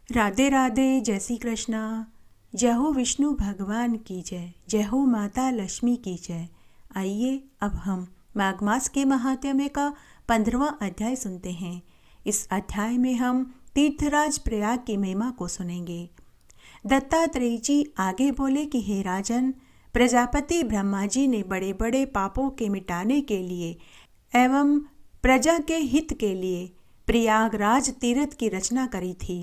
राधे राधे, जय श्री कृष्णा। जय हो विष्णु भगवान की जय, जय हो माता लक्ष्मी की जय। आइए अब हम माघ मास के महात्म्य का 15वां अध्याय सुनते हैं। इस अध्याय में हम तीर्थराज प्रयाग की महिमा को सुनेंगे। दत्तात्रेय जी आगे बोले कि हे राजन, प्रजापति ब्रह्मा जी ने बड़े बड़े पापों के मिटाने के लिए एवं प्रजा के हित के लिए प्रयागराज तीर्थ की रचना करी थी।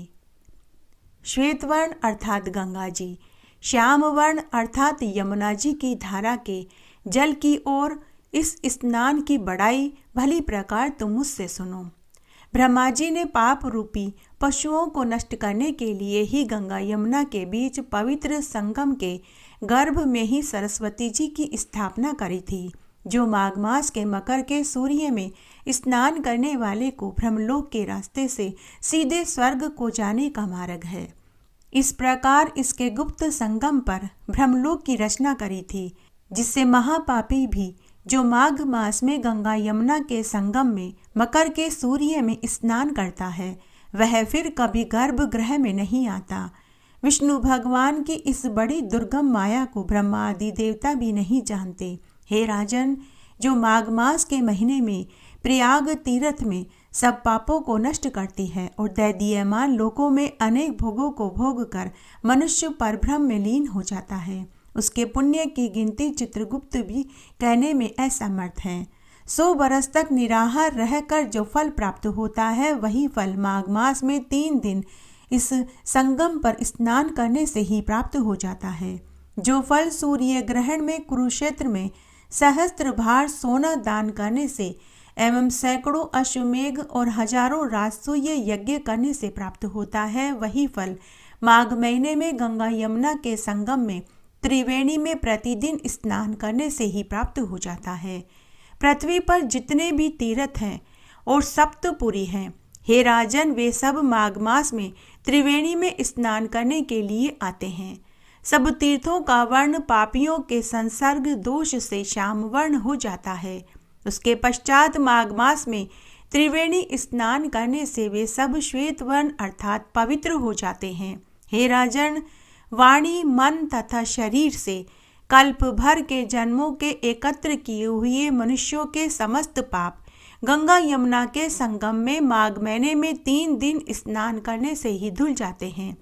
श्वेत वर्ण अर्थात गंगा जी, श्याम वर्ण अर्थात यमुना जी की धारा के जल की ओर इस स्नान की बड़ाई भली प्रकार तुम मुझसे सुनो। ब्रह्मा जी ने पाप रूपी पशुओं को नष्ट करने के लिए ही गंगा यमुना के बीच पवित्र संगम के गर्भ में ही सरस्वती जी की स्थापना करी थी, जो माघ मास के मकर के सूर्य में स्नान करने वाले को ब्रह्मलोक के रास्ते से सीधे स्वर्ग को जाने का मार्ग है। इस प्रकार इसके गुप्त संगम पर ब्रह्मलोक की रचना करी थी, जिससे महापापी भी जो माघ मास में गंगा यमुना के संगम में मकर के सूर्य में स्नान करता है, वह फिर कभी गर्भगृह में नहीं आता। विष्णु भगवान की इस बड़ी दुर्गम माया को ब्रह्मा आदि देवता भी नहीं जानते। हे राजन, जो माघ मास के महीने में प्रयाग तीर्थ में सब पापों को नष्ट करती है और दैदीयमान लोकों में अनेक भोगों को भोग कर मनुष्य परब्रह्म में लीन हो जाता है, उसके पुण्य की गिनती चित्रगुप्त भी कहने में असमर्थ है। 100 बरस तक निराहार रहकर जो फल प्राप्त होता है, वही फल माघ मास में 3 दिन इस संगम पर स्नान करने से ही प्राप्त हो जाता है। जो फल सूर्य ग्रहण में कुरुक्षेत्र में सहस्त्र भार सोना दान करने से एवं सैकड़ों अश्वमेघ और हजारों राजसूय यज्ञ करने से प्राप्त होता है, वही फल माघ महीने में गंगा यमुना के संगम में त्रिवेणी में प्रतिदिन स्नान करने से ही प्राप्त हो जाता है। पृथ्वी पर जितने भी तीर्थ हैं और सप्तपुरी हैं, हे राजन, वे सब माघ मास में त्रिवेणी में स्नान करने के लिए आते हैं। सब तीर्थों का वर्ण पापियों के संसर्ग दोष से श्याम वर्ण हो जाता है। उसके पश्चात माघ मास में त्रिवेणी स्नान करने से वे सब श्वेत वर्ण अर्थात पवित्र हो जाते हैं। हे राजन, वाणी, मन तथा शरीर से कल्प भर के जन्मों के एकत्र किए हुए मनुष्यों के समस्त पाप गंगा यमुना के संगम में माघ महीने में 3 दिन स्नान करने से ही धुल जाते हैं।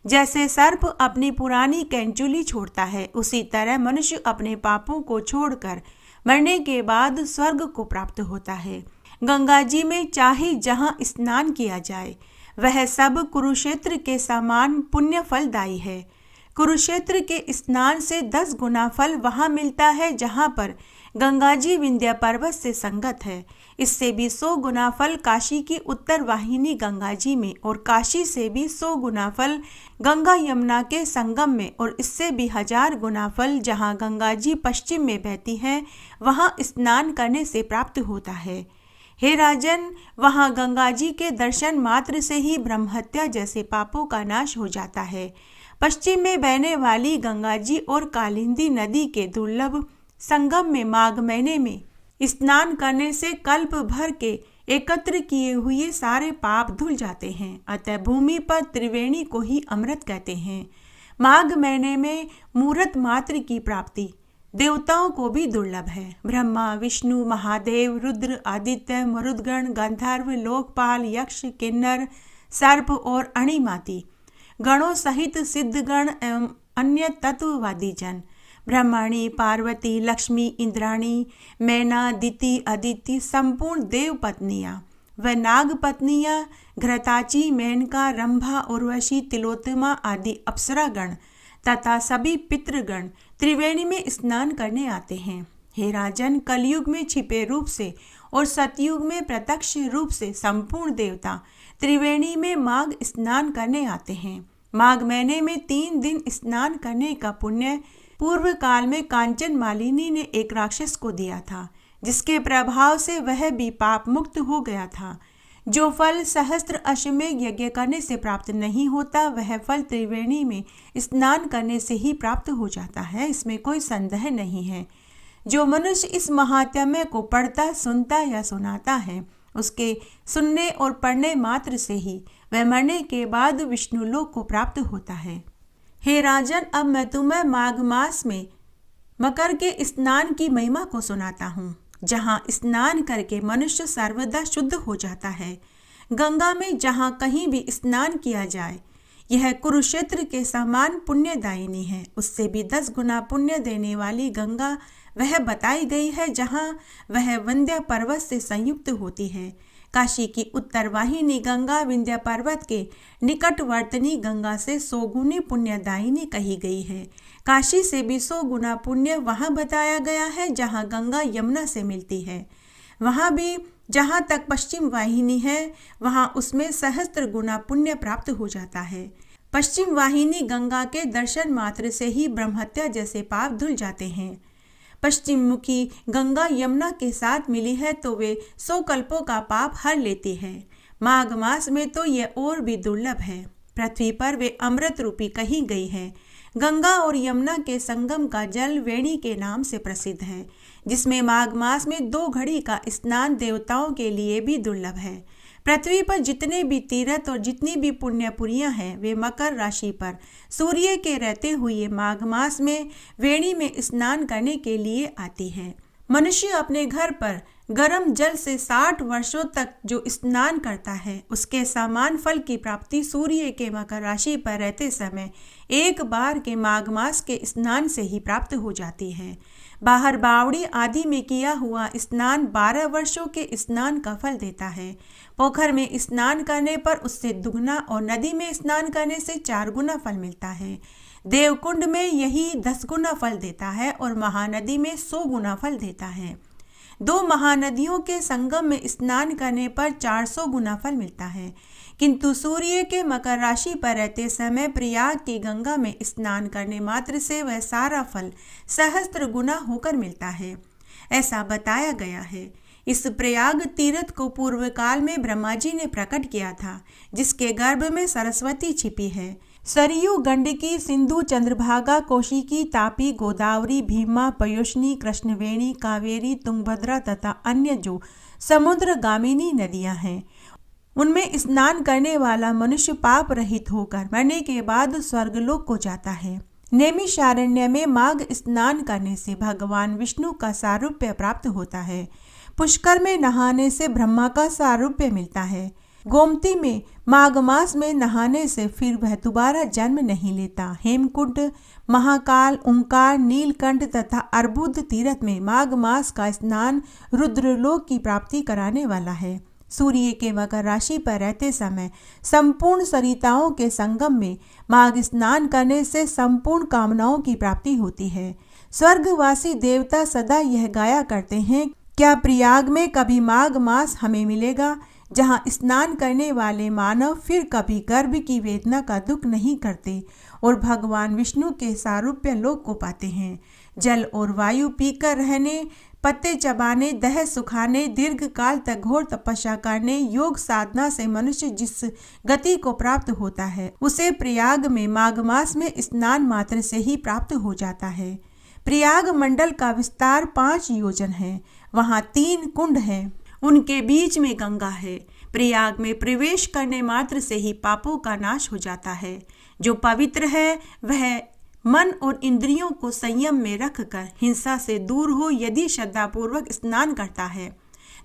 जैसे सर्प अपनी पुरानी कैंचुली छोड़ता है, उसी तरह मनुष्य अपने पापों को छोड़कर मरने के बाद स्वर्ग को प्राप्त होता है। गंगा जी में चाहे जहाँ स्नान किया जाए, वह सब कुरुक्षेत्र के समान पुण्य फलदायी है। कुरुक्षेत्र के स्नान से 10 गुना फल वहाँ मिलता है जहाँ पर गंगा जी विंध्य पर्वत से संगत है। इससे भी 100 गुना फल काशी की उत्तर वाहिनी गंगा जी में, और काशी से भी 100 गुना फल गंगा यमुना के संगम में, और इससे भी 1000 गुना फल जहाँ गंगा जी पश्चिम में बहती है, वहाँ स्नान करने से प्राप्त होता है। हे राजन, वहाँ गंगा जी के दर्शन मात्र से ही ब्रह्महत्या जैसे पापों का नाश हो जाता है। पश्चिम में बहने वाली गंगा जी और कालिंदी नदी के दुर्लभ संगम में माघ महीने में स्नान करने से कल्प भर के एकत्र किए हुए सारे पाप धुल जाते हैं। अतः भूमि पर त्रिवेणी को ही अमृत कहते हैं। माघ महीने में मूर्त मात्र की प्राप्ति देवताओं को भी दुर्लभ है। ब्रह्मा, विष्णु, महादेव, रुद्र, आदित्य, मरुदगण, गंधर्व, लोकपाल, यक्ष, किन्नर, सर्प और अणिमाती गणों सहित सिद्धगण एवं अन्य तत्ववादी जन, ब्रह्माणी, पार्वती, लक्ष्मी, इंद्राणी, मैना, दिति, अदिति, संपूर्ण देव पत्नियाँ व नाग पत्नियाँ, घृताची, मेनका, रंभा, उर्वशी, तिलोत्तमा आदि अप्सरागण तथा सभी पितृगण त्रिवेणी में स्नान करने आते हैं। हे राजन, कलयुग में छिपे रूप से और सतयुग में प्रत्यक्ष रूप से संपूर्ण देवता त्रिवेणी में माघ स्नान करने आते हैं। माघ महीने में 3 दिन स्नान करने का पुण्य पूर्व काल में कांचन मालिनी ने एक राक्षस को दिया था, जिसके प्रभाव से वह भी पाप मुक्त हो गया था। जो फल सहस्त्र अश्वमेघ यज्ञ करने से प्राप्त नहीं होता, वह फल त्रिवेणी में स्नान करने से ही प्राप्त हो जाता है, इसमें कोई संदेह नहीं है। जो मनुष्य इस महात्म्य को पढ़ता, सुनता या सुनाता है, उसके सुनने और पढ़ने मात्र से ही वह मरने के बाद विष्णु लोक को प्राप्त होता है। हे राजन, अब मैं तुम्हें माघ मास में मकर के स्नान की महिमा को सुनाता हूँ, जहाँ स्नान करके मनुष्य सर्वदा शुद्ध हो जाता है। गंगा में जहाँ कहीं भी स्नान किया जाए, यह कुरुक्षेत्र के समान पुण्यदायिनी है। उससे भी 10 गुना पुण्य देने वाली गंगा वह बताई गई है, जहाँ वह विंध्य पर्वत से संयुक्त होती है। काशी की उत्तर वाहिनी गंगा विंध्य पर्वत के निकटवर्तनी गंगा से 100 गुनी पुण्यदायिनी कही गई है। काशी से भी 100 गुना पुण्य वहाँ बताया गया है, जहाँ गंगा यमुना से मिलती है। वहाँ भी जहाँ तक पश्चिम वाहिनी है, वहाँ उसमें सहस्त्र गुना पुण्य प्राप्त हो जाता है। पश्चिम वाहिनी गंगा के दर्शन मात्र से ही ब्रह्महत्या जैसे पाप धुल जाते हैं। पश्चिम मुखी गंगा यमुना के साथ मिली है तो वे 100 कल्पों का पाप हर लेती है। माघ मास में तो यह और भी दुर्लभ है। पृथ्वी पर वे अमृत रूपी कही गई है। गंगा और यमुना के संगम का जल वेणी के नाम से प्रसिद्ध है, जिसमें माघ मास में 2 घड़ी का स्नान देवताओं के लिए भी दुर्लभ है। पृथ्वी पर जितने भी तीर्थ और जितनी भी पुण्यपुरियां हैं, वे मकर राशि पर सूर्य के रहते हुए माघ मास में वेणी में स्नान करने के लिए आती है। मनुष्य अपने घर पर गर्म जल से 60 वर्षों तक जो स्नान करता है, उसके समान फल की प्राप्ति सूर्य के मकर राशि पर रहते समय एक बार के माघ मास के स्नान से ही प्राप्त हो जाती है। बाहर बावड़ी आदि में किया हुआ स्नान 12 वर्षों के स्नान का फल देता है। पोखर में स्नान करने पर उससे दुगना और नदी में स्नान करने से 4 गुना फल मिलता है। देवकुंड में यही 10 गुना फल देता है और महानदी में 100 गुना फल देता है। 2 महानदियों के संगम में स्नान करने पर 400 गुना फल मिलता है। किंतु सूर्य के मकर राशि पर रहते समय प्रयाग की गंगा में स्नान करने मात्र से वह सारा फल सहस्त्र गुना होकर मिलता है, ऐसा बताया गया है। इस प्रयाग तीर्थ को पूर्व काल में ब्रह्मा जी ने प्रकट किया था, जिसके गर्भ में सरस्वती छिपी है। सरयू, गंडकी, सिंधु, चंद्रभागा, कौशिकी, तापी, गोदावरी, भीमा, पयोष्णी, कृष्णवेणी, कावेरी, तुंगभद्रा तथा अन्य जो समुद्रगामिनी नदियां हैं, उनमें स्नान करने वाला मनुष्य पाप रहित होकर मरने के बाद स्वर्गलोक को जाता है। नैमिषारण्य में माघ स्नान करने से भगवान विष्णु का सारूप्य प्राप्त होता है। पुष्कर में नहाने से ब्रह्मा का सारूप्य मिलता है। गोमती में माघ मास में नहाने से फिर वह दोबारा जन्म नहीं लेता। हेमकुंड, महाकाल, ओंकार, नीलकंठ तथा अर्बुद तीर्थ में माघ मास का स्नान रुद्रलोक की प्राप्ति कराने वाला है। सूर्य के मकर राशि पर रहते समय संपूर्ण सरिताओं के संगम में माघ स्नान करने से संपूर्ण कामनाओं की प्राप्ति होती है। स्वर्गवासी देवता सदा यह गाया करते हैं, क्या प्रयाग में कभी माघ मास हमें मिलेगा, जहां स्नान करने वाले मानव फिर कभी गर्भ की वेदना का दुख नहीं करते और भगवान विष्णु के सारूप्य लोक को पाते हैं। जल और वायु पीकर रहने, पत्ते चबाने, दह सुखाने, दीर्घ काल तक घोर तपस्या करने, योग साधना से मनुष्य जिस गति को प्राप्त होता है, उसे प्रयाग में माघ मास में स्नान मात्र से ही प्राप्त हो जाता है। प्रयाग मंडल का विस्तार 5 योजन है। वहाँ 3 कुंड हैं, उनके बीच में गंगा है। प्रयाग में प्रवेश करने मात्र से ही पापों का नाश हो जाता है। जो पवित्र है वह मन और इंद्रियों को संयम में रखकर हिंसा से दूर हो यदि श्रद्धापूर्वक स्नान करता है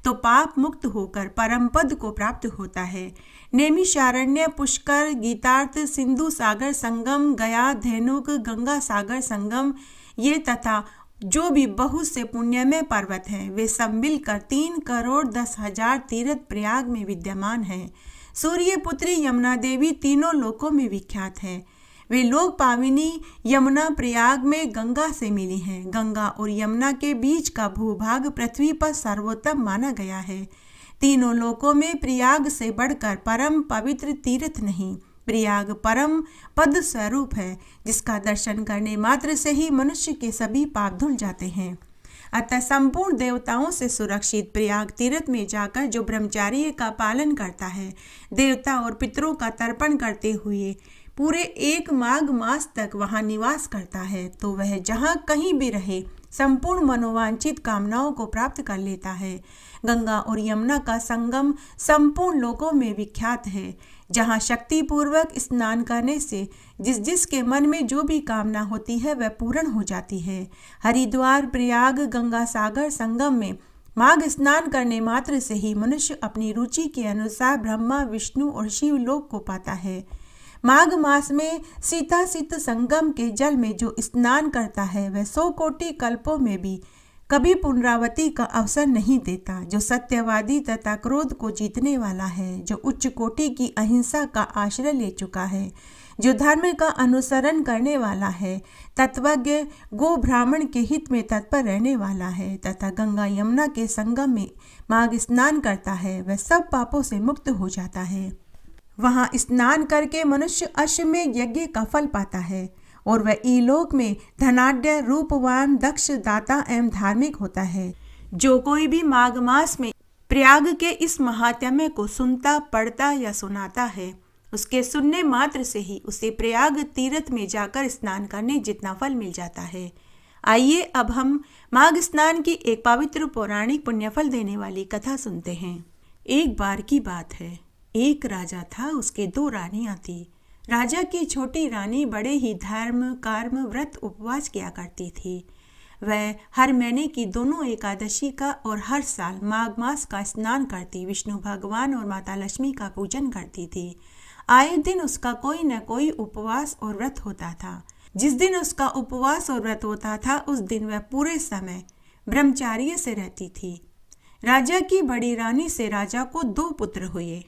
तो पाप मुक्त होकर परम पद को प्राप्त होता है। नैमिषारण्य, पुष्कर, गीतार्थ, सिंधु सागर संगम, गया, धेनुक, गंगा सागर संगम, ये तथा जो भी बहुत से पुण्यमय पर्वत हैं, वे सब मिलकर 3,10,00,000 तीर्थ प्रयाग में विद्यमान हैं। सूर्य पुत्री यमुना देवी तीनों लोकों में विख्यात है। वे लोक पाविनी यमुना प्रयाग में गंगा से मिली हैं। गंगा और यमुना के बीच का भूभाग पृथ्वी पर सर्वोत्तम माना गया है। तीनों लोकों में प्रयाग से बढ़कर परम पवित्र तीर्थ नहीं। प्रयाग परम पद स्वरूप है, जिसका दर्शन करने मात्र से ही मनुष्य के सभी पाप धुल जाते हैं। अतः संपूर्ण देवताओं से सुरक्षित प्रयाग तीर्थ में जाकर जो ब्रह्मचर्य का पालन करता है, देवता और पितरों का तर्पण करते हुए पूरे 1 माघ मास तक वहां निवास करता है, तो वह जहां कहीं भी रहे संपूर्ण मनोवांछित कामनाओं को प्राप्त कर लेता है। गंगा और यमुना का संगम संपूर्ण लोकों में विख्यात है। जहाँ शक्तिपूर्वक स्नान करने से जिसके मन में जो भी कामना होती है वह पूर्ण हो जाती है। हरिद्वार, प्रयाग, गंगा सागर संगम में माघ स्नान करने मात्र से ही मनुष्य अपनी रुचि के अनुसार ब्रह्मा, विष्णु और शिव लोक को पाता है। माघ मास में सीतासित संगम के जल में जो स्नान करता है वह 100 कोटि कल्पों में भी कभी पुनरावृत्ति का अवसर नहीं देता। जो सत्यवादी तथा क्रोध को जीतने वाला है, जो उच्च कोटि की अहिंसा का आश्रय ले चुका है, जो धर्म का अनुसरण करने वाला है, तत्वज्ञ, गो ब्राह्मण के हित में तत्पर रहने वाला है तथा गंगा यमुना के संगम में माघ स्नान करता है, वह सब पापों से मुक्त हो जाता है। वहाँ स्नान करके मनुष्य अश्वमेध यज्ञ का फल पाता है और वह इलोक में धनाढ्य, रूपवान, दक्ष, दाता एवं धार्मिक होता है। जो कोई भी माघ मास में प्रयाग के इस महात्म्य को सुनता, पढ़ता या सुनाता है, उसके सुनने मात्र से ही उसे प्रयाग तीर्थ में जाकर स्नान करने जितना फल मिल जाता है। आइए अब हम माघ स्नान की एक पवित्र पौराणिक पुण्यफल देने वाली कथा सुनते हैं। एक बार की बात है, एक राजा था, उसके 2 रानियां थी। राजा की छोटी रानी बड़े ही धर्म, कर्म, व्रत, उपवास किया करती थी। वह हर महीने की दोनों एकादशी का और हर साल माघ मास का स्नान करती, विष्णु भगवान और माता लक्ष्मी का पूजन करती थी। आए दिन उसका कोई न कोई उपवास और व्रत होता था। जिस दिन उसका उपवास और व्रत होता था उस दिन वह पूरे समय ब्रह्मचार्य से रहती थी। राजा की बड़ी रानी से राजा को 2 पुत्र हुए।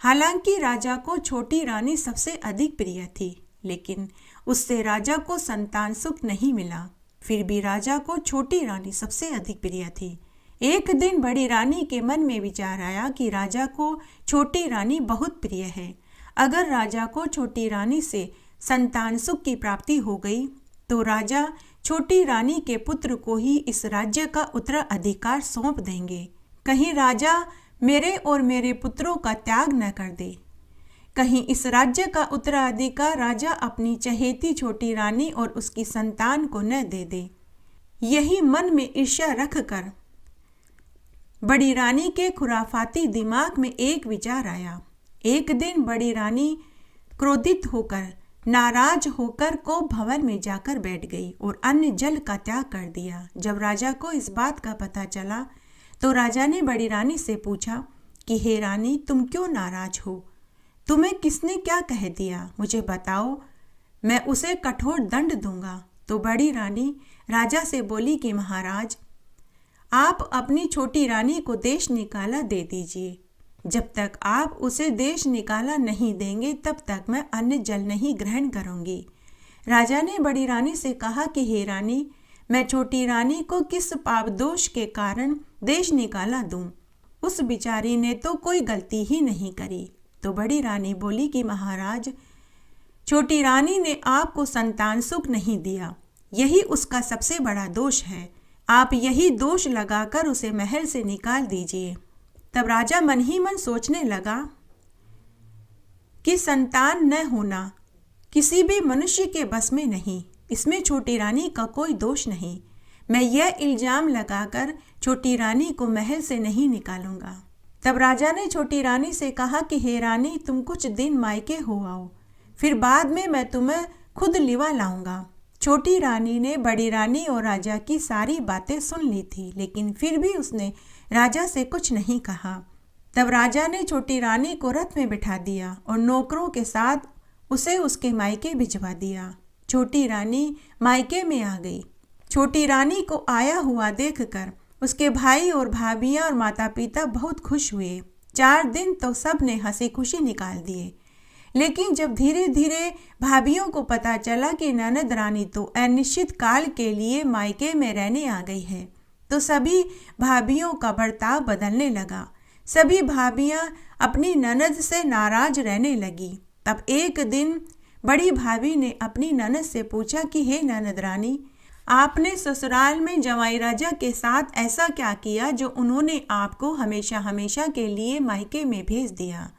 हालांकि राजा को छोटी रानी सबसे अधिक प्रिय थी, लेकिन उससे राजा को संतान सुख नहीं मिला। फिर भी राजा को छोटी रानी सबसे अधिक प्रिय थी। एक दिन बड़ी रानी के मन में विचार आया कि राजा को छोटी रानी बहुत प्रिय है। अगर राजा को छोटी रानी से संतान सुख की प्राप्ति हो गई तो राजा छोटी रानी के पुत्र को ही इस राज्य का उत्तराधिकार सौंप देंगे। कहीं राजा मेरे और मेरे पुत्रों का त्याग न कर दे, कहीं इस राज्य का उत्तराधिकार राजा अपनी चहेती छोटी रानी और उसकी संतान को न दे दे। यही मन में ईर्ष्या रखकर बड़ी रानी के खुराफाती दिमाग में एक विचार आया। एक दिन बड़ी रानी क्रोधित होकर, नाराज होकर को भवन में जाकर बैठ गई और अन्न जल का त्याग कर दिया। जब राजा को इस बात का पता चला तो राजा ने बड़ी रानी से पूछा कि हे रानी, तुम क्यों नाराज हो? तुम्हें किसने क्या कह दिया? मुझे बताओ, मैं उसे कठोर दंड दूंगा। तो बड़ी रानी राजा से बोली कि महाराज, आप अपनी छोटी रानी को देश निकाला दे दीजिए। जब तक आप उसे देश निकाला नहीं देंगे तब तक मैं अन्न जल नहीं ग्रहण करूंगी। राजा ने बड़ी रानी से कहा कि हे रानी, मैं छोटी रानी को किस पाप दोष के कारण देश निकाला दूं? उस बिचारी ने तो कोई गलती ही नहीं करी। तो बड़ी रानी बोली कि महाराज, छोटी रानी ने आपको संतान सुख नहीं दिया, यही उसका सबसे बड़ा दोष है। आप यही दोष लगाकर उसे महल से निकाल दीजिए। तब राजा मन ही मन सोचने लगा कि संतान न होना किसी भी मनुष्य के बस में नहीं, इसमें छोटी रानी का कोई दोष नहीं। मैं यह इल्जाम लगाकर छोटी रानी को महल से नहीं निकालूंगा। तब राजा ने छोटी रानी से कहा कि हे रानी, तुम कुछ दिन मायके हो आओ, फिर बाद में मैं तुम्हें खुद लिवा लाऊंगा। छोटी रानी ने बड़ी रानी और राजा की सारी बातें सुन ली थी, लेकिन फिर भी उसने राजा से कुछ नहीं कहा। तब राजा ने छोटी रानी को रथ में बिठा दिया और नौकरों के साथ उसे उसके मायके भिजवा दिया। छोटी रानी मायके में आ गई। छोटी रानी को आया हुआ देखकर उसके भाई और भाभियां और माता पिता बहुत खुश हुए। 4 दिन तो सब ने हंसी खुशी निकाल दिए, लेकिन जब धीरे धीरे भाभियों को पता चला कि ननद रानी तो अनिश्चित काल के लिए मायके में रहने आ गई है, तो सभी भाभियों का बर्ताव बदलने लगा। सभी भाभियां अपनी ननद से नाराज रहने लगी। तब एक दिन बड़ी भाभी ने अपनी ननद से पूछा कि हे ननद रानी, आपने ससुराल में जवाई राजा के साथ ऐसा क्या किया जो उन्होंने आपको हमेशा हमेशा के लिए मायके में भेज दिया?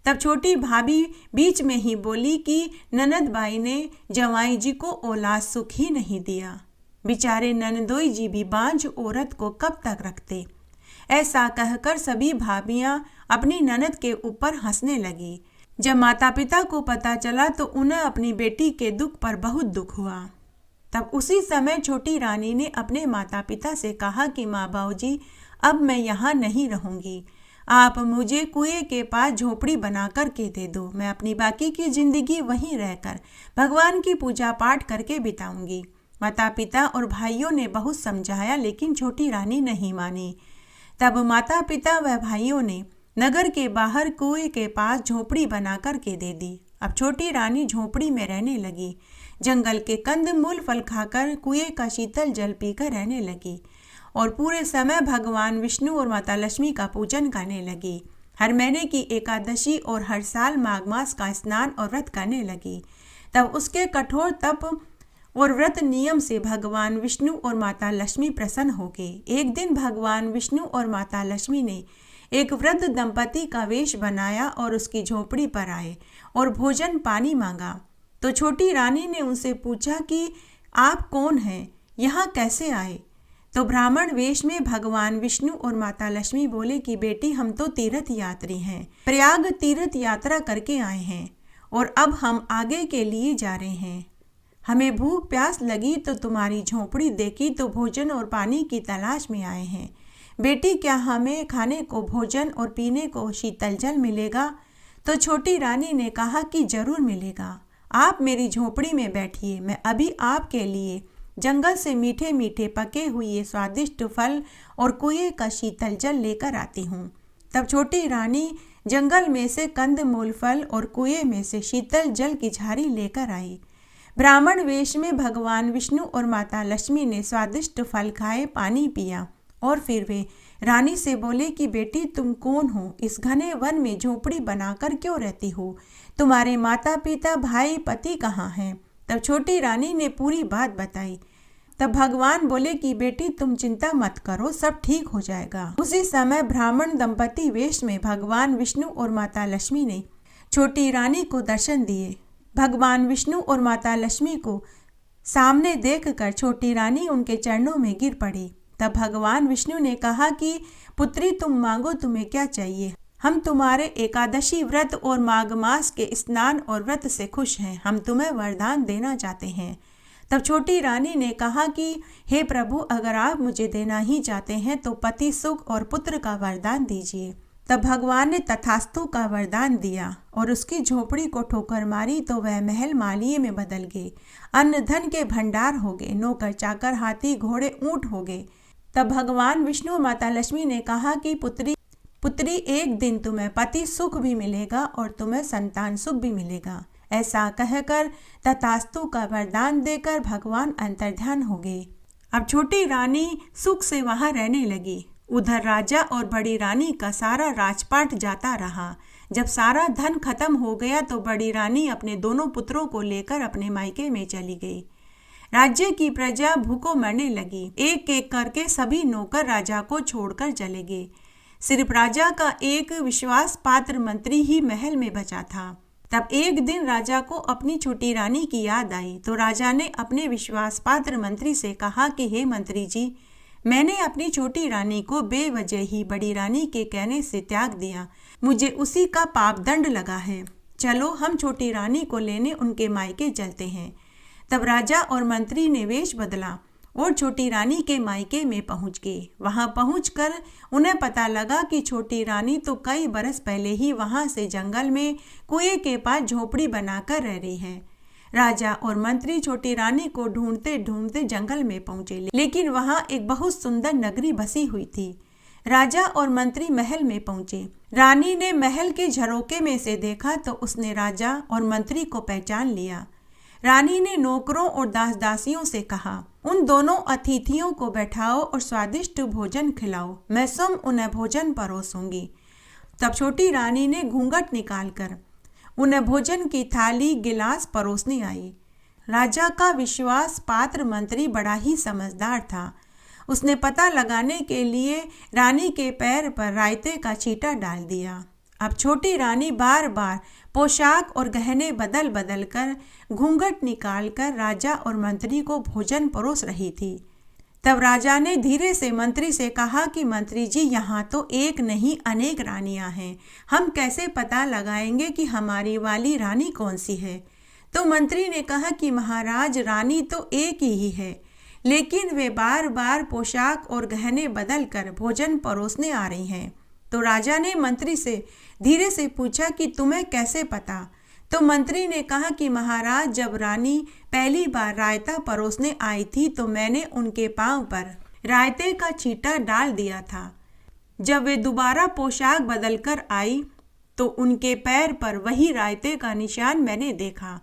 तब छोटी भाभी बीच में ही बोली कि ननद बाई ने जवाई जी को औलाद सुख ही नहीं दिया। बेचारे ननदोई जी भी बांझ औरत को कब तक रखते। ऐसा कहकर सभी भाभियां अपनी ननद के ऊपर हंसने लगी। जब माता पिता को पता चला तो उन्हें अपनी बेटी के दुख पर बहुत दुख हुआ। तब उसी समय छोटी रानी ने अपने माता पिता से कहा कि माँ बाबूजी, अब मैं यहाँ नहीं रहूँगी, आप मुझे कुएं के पास झोपड़ी बना कर के दे दो। मैं अपनी बाकी की जिंदगी वहीं रहकर भगवान की पूजा पाठ करके बिताऊंगी। माता पिता और भाइयों ने बहुत समझाया लेकिन छोटी रानी नहीं मानी। तब माता पिता व भाइयों ने नगर के बाहर कुएं के पास झोपड़ी बना कर के दे दी। अब छोटी रानी झोपड़ी में रहने लगी। जंगल के कंद मूल फल खाकर कुएं का शीतल जल पीकर रहने लगी और पूरे समय भगवान विष्णु और माता लक्ष्मी का पूजन करने लगी। हर महीने की एकादशी और हर साल माघ मास का स्नान और व्रत करने लगी। तब उसके कठोर तप और व्रत नियम से भगवान विष्णु और माता लक्ष्मी प्रसन्न हो गए। एक दिन भगवान विष्णु और माता लक्ष्मी ने एक वृद्ध दंपति का वेश बनाया और उसकी झोपड़ी पर आए और भोजन पानी मांगा। तो छोटी रानी ने उनसे पूछा कि आप कौन हैं, यहाँ कैसे आए? तो ब्राह्मण वेश में भगवान विष्णु और माता लक्ष्मी बोले कि बेटी, हम तो तीर्थ यात्री हैं, प्रयाग तीर्थ यात्रा करके आए हैं और अब हम आगे के लिए जा रहे हैं। हमें भूख प्यास लगी तो तुम्हारी झोपड़ी देखी तो भोजन और पानी की तलाश में आए हैं। बेटी, क्या हमें खाने को भोजन और पीने को शीतल जल मिलेगा? तो छोटी रानी ने कहा कि जरूर मिलेगा, आप मेरी झोपड़ी में बैठिए, मैं अभी आपके लिए जंगल से मीठे मीठे पके हुए स्वादिष्ट फल और कुएं का शीतल जल लेकर आती हूँ। तब छोटी रानी जंगल में से कंद मूल फल और कुएं में से शीतल जल की झारी लेकर आई। ब्राह्मण वेश में भगवान विष्णु और माता लक्ष्मी ने स्वादिष्ट फल खाए, पानी पिया और फिर वे रानी से बोले कि बेटी, तुम कौन हो? इस घने वन में झोपड़ी बनाकर क्यों रहती हो? तुम्हारे माता पिता भाई पति कहाँ हैं? तब छोटी रानी ने पूरी बात बताई। तब भगवान बोले कि बेटी, तुम चिंता मत करो, सब ठीक हो जाएगा। उसी समय ब्राह्मण दंपति वेश में भगवान विष्णु और माता लक्ष्मी ने छोटी रानी को दर्शन दिए। भगवान विष्णु और माता लक्ष्मी को सामने देखकर छोटी रानी उनके चरणों में गिर पड़ी। तब भगवान विष्णु ने कहा कि पुत्री, तुम मांगो, तुम्हें क्या चाहिए? हम तुम्हारे एकादशी व्रत और माघ मास के स्नान और व्रत से खुश हैं, हम तुम्हें वरदान देना चाहते हैं। तब छोटी रानी ने कहा कि हे प्रभु, अगर आप मुझे देना ही चाहते हैं तो पति सुख और पुत्र का वरदान दीजिए। तब भगवान ने तथास्तु का वरदान दिया और उसकी झोपड़ी को ठोकर मारी तो वह महल मालिये में बदल गए। अन्न धन के भंडार हो गए, नौकर चाकर हाथी घोड़े ऊंट हो गए। तब भगवान विष्णु माता लक्ष्मी ने कहा कि पुत्री, एक दिन तुम्हें पति सुख भी मिलेगा और तुम्हें संतान सुख भी मिलेगा। ऐसा कहकर तथास्तु का वरदान देकर भगवान अंतर्ध्यान हो गए। अब छोटी रानी सुख से वहां रहने लगी। उधर राजा और बड़ी रानी का सारा राजपाट जाता रहा। जब सारा धन खत्म हो गया तो बड़ी रानी अपने दोनों पुत्रों को लेकर अपने मायके में चली गई। राज्य की प्रजा भूखों मरने लगी। एक एक करके सभी नौकर राजा को छोड़कर चले गए। सिर्फ राजा का एक विश्वास पात्र मंत्री ही महल में बचा था। तब एक दिन राजा को अपनी छोटी रानी की याद आई तो राजा ने अपने विश्वास पात्र मंत्री से कहा कि हे मंत्री जी, मैंने अपनी छोटी रानी को बेवजह ही बड़ी रानी के कहने से त्याग दिया। मुझे उसी का पाप दंड लगा है। चलो हम छोटी रानी को लेने उनके मायके चलते हैं। तब राजा और मंत्री ने वेश बदला और छोटी रानी के मायके में पहुंच गए। वहां पहुंचकर उन्हें पता लगा कि छोटी रानी तो कई बरस पहले ही वहां से जंगल में कुएं के पास झोपड़ी बनाकर रह रही है। राजा और मंत्री छोटी रानी को ढूंढते ढूंढते जंगल में पहुंचे, लेकिन वहां एक बहुत सुंदर नगरी बसी हुई थी। राजा और मंत्री महल में पहुंचे। रानी ने महल के झरोके में से देखा तो उसने राजा और मंत्री को पहचान लिया। रानी ने नौकरों और दास दासियों से कहा, उन दोनों अतिथियों को बैठाओ और स्वादिष्ट भोजन खिलाओ, मैं स्वयं उन्हें भोजन परोसूंगी। तब छोटी रानी ने घूंघट निकालकर उन्हें भोजन की थाली गिलास परोसने आई। राजा का विश्वास पात्र मंत्री बड़ा ही समझदार था। उसने पता लगाने के लिए रानी के पैर पर रायते का छींटा डाल दिया। अब छोटी रानी बार बार पोशाक और गहने बदल बदल कर घूंघट निकाल कर राजा और मंत्री को भोजन परोस रही थी। तब राजा ने धीरे से मंत्री से कहा कि मंत्री जी, यहाँ तो एक नहीं अनेक रानियां हैं, हम कैसे पता लगाएंगे कि हमारी वाली रानी कौन सी है। तो मंत्री ने कहा कि महाराज, रानी तो एक ही है, लेकिन वे बार बार पोशाक और गहने बदल कर भोजन परोसने आ रही हैं। तो राजा ने मंत्री से धीरे से पूछा कि तुम्हें कैसे पता। तो मंत्री ने कहा कि महाराज, जब रानी पहली बार रायता परोसने आई थी तो मैंने उनके पांव पर रायते का छींटा डाल दिया था। जब वे दोबारा पोशाक बदलकर आई तो उनके पैर पर वही रायते का निशान मैंने देखा।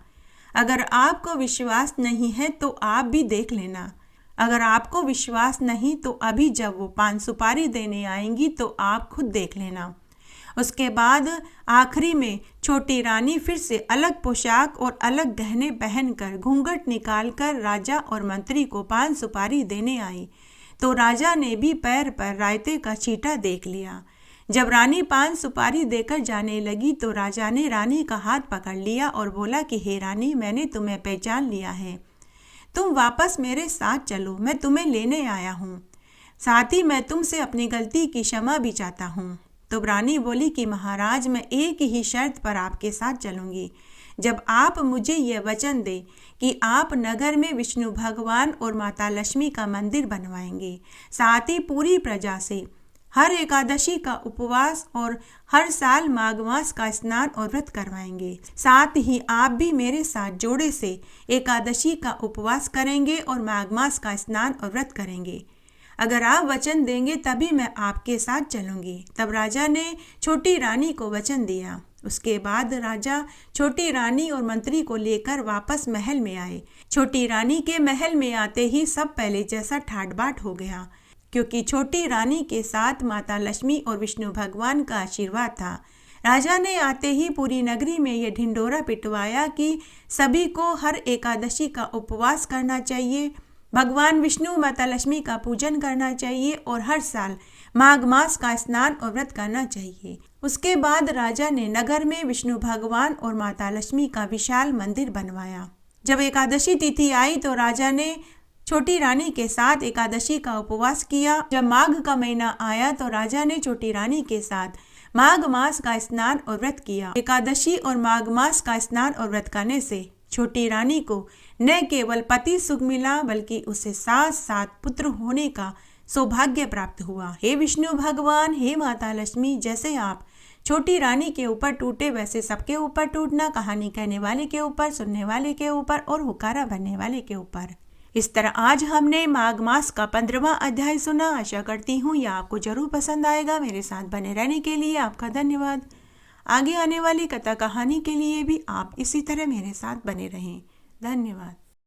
अगर आपको विश्वास नहीं है तो आप भी देख लेना। अगर आपको विश्वास नहीं तो अभी जब वो पान सुपारी देने आएंगी तो आप खुद देख लेना। उसके बाद आखिरी में छोटी रानी फिर से अलग पोशाक और अलग गहने पहनकर घूंघट निकालकर राजा और मंत्री को पान सुपारी देने आई। तो राजा ने भी पैर पर रायते का छींटा देख लिया। जब रानी पान सुपारी देकर जाने लगी तो राजा ने रानी का हाथ पकड़ लिया और बोला कि हे रानी, मैंने तुम्हें पहचान लिया है, तुम वापस मेरे साथ चलो, मैं तुम्हें लेने आया हूँ। साथ ही मैं तुमसे अपनी गलती की क्षमा भी चाहता हूँ। तो रानी बोली कि महाराज, मैं एक ही शर्त पर आपके साथ चलूँगी, जब आप मुझे यह वचन दें कि आप नगर में विष्णु भगवान और माता लक्ष्मी का मंदिर बनवाएंगे, साथ ही पूरी प्रजा से हर एकादशी का उपवास और हर साल माघ मास का स्नान और व्रत करवाएंगे। साथ ही आप भी मेरे साथ जोड़े से एकादशी का उपवास करेंगे और माघ मास का स्नान और व्रत करेंगे। अगर आप वचन देंगे तभी मैं आपके साथ चलूंगी। तब राजा ने छोटी रानी को वचन दिया। उसके बाद राजा छोटी रानी और मंत्री को लेकर वापस महल में आए। छोटी रानी के महल में आते ही सब पहले जैसा ठाट बाट हो गया, क्योंकि छोटी रानी के साथ माता लक्ष्मी और विष्णु भगवान का आशीर्वाद था। राजा ने आते ही पूरी नगरी में यह ढिंढोरा पिटवाया कि सभी को हर एकादशी का उपवास करना चाहिए, भगवान विष्णु माता लक्ष्मी का पूजन करना चाहिए और हर साल माघ मास का स्नान और व्रत करना चाहिए। उसके बाद राजा ने नगर में विष्णु भगवान और माता लक्ष्मी का विशाल मंदिर बनवाया। जब एकादशी तिथि आई तो राजा ने छोटी रानी के साथ एकादशी का उपवास किया। जब माघ का महीना आया तो राजा ने छोटी रानी के साथ माघ मास का स्नान और व्रत किया। एकादशी और माघ मास का स्नान और व्रत करने से छोटी रानी को न केवल पति सुख मिला बल्कि उसे 7 पुत्र होने का सौभाग्य प्राप्त हुआ। हे विष्णु भगवान, हे माता लक्ष्मी, जैसे आप छोटी रानी के ऊपर टूटे वैसे सबके ऊपर टूटना, कहानी कहने वाले के ऊपर, सुनने वाले के ऊपर और हुकारा भरने वाले के ऊपर। इस तरह आज हमने माघ मास का 15वां अध्याय सुना। आशा करती हूँ यह आपको जरूर पसंद आएगा। मेरे साथ बने रहने के लिए आपका धन्यवाद। आगे आने वाली कथा कहानी के लिए भी आप इसी तरह मेरे साथ बने रहें। धन्यवाद।